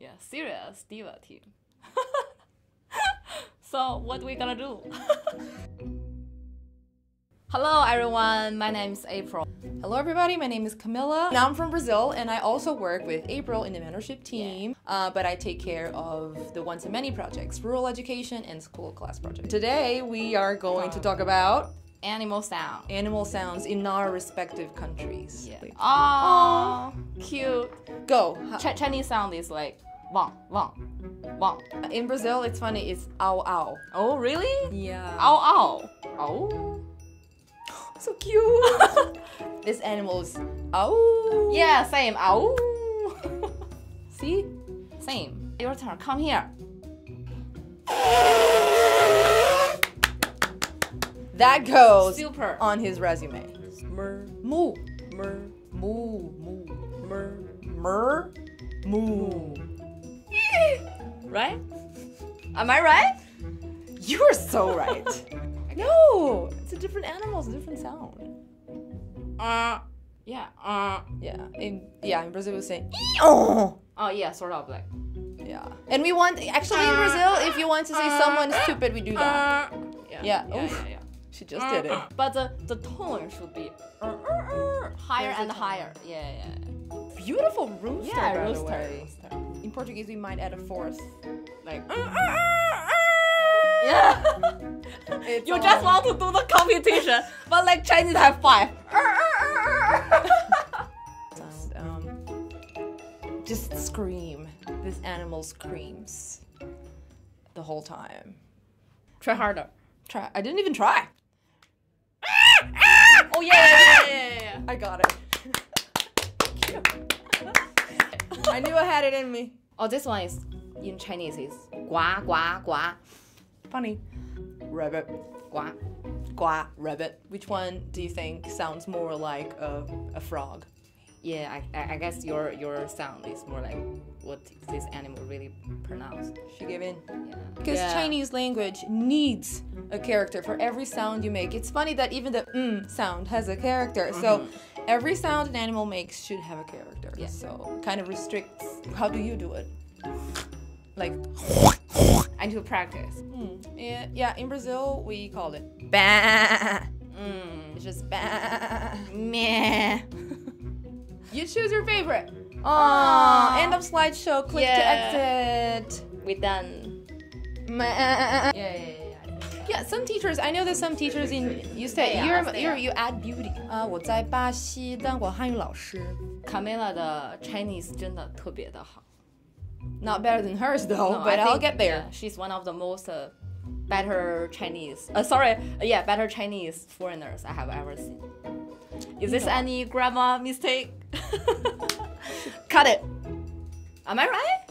Yeah, serious diva team. So what we gonna do? Hello everyone, my name is April. Hello everybody, my name is Camila. Now I'm from Brazil and I also work with April in the mentorship team, but I take care of the one-to-many projects, rural education and school class projects. Today we are going to talk about Animal sound. animal sounds in our respective countries. Yeah. Oh, cute. Go. Chinese sound is like wang, wang, wang. In Brazil, it's funny, it's ow ow. Oh, really? Yeah. Ow, ow. Oh. So cute. This animal is ow. Yeah, same. Ow. See? Same. Your turn. Come here. That goes Super. on his resume. Mer, moo, mer, moo, moo, mer, moo. Right? Am I right? You are so right. No, it's a different animal, it's a different sound. Yeah. Yeah, in Brazil we say oh. Oh yeah, sort of like. Yeah, and we want actually in Brazil, if you want to say someone is stupid, we do that. Yeah. Oof. She just did it. But the tone should be higher and higher. Yeah. Beautiful rooster. Yeah, by the rooster. way. In Portuguese, we might add a fourth. Like. Yeah. It's You just want to do the competition, but like Chinese have 5. Just scream. This animal screams the whole time. Try harder. Try. I didn't even try. Oh yeah. I got it. I knew I had it in me. Oh, this one is in Chinese is gua gua gua Funny. Rabbit. gua. Gua. Rabbit. Which one do you think sounds more like a frog? Yeah, I guess your sound is more like what this animal really pronounce. She gave in. Yeah. Because Chinese language needs a character for every sound you make. It's funny that even the sound has a character. So every sound an animal makes should have a character. Yeah. So it kind of restricts. How do you do it? Like. I need to practice. Yeah, in Brazil we call it bah. It's just bah. Meh. You choose your favorite. Oh, end of slideshow. Click to exit. We done. Yeah. Yeah. Yeah, some teachers. I know there's some teachers in. You say you add beauty. 我在巴西当过汉语老师。Camila 的 Chinese 真的特别的好。Not better than hers though, No, but I I'll think, get there. Yeah, she's one of the most better Chinese. Better Chinese foreigners I have ever seen. Is this any grammar mistake? Cut it. Am I right?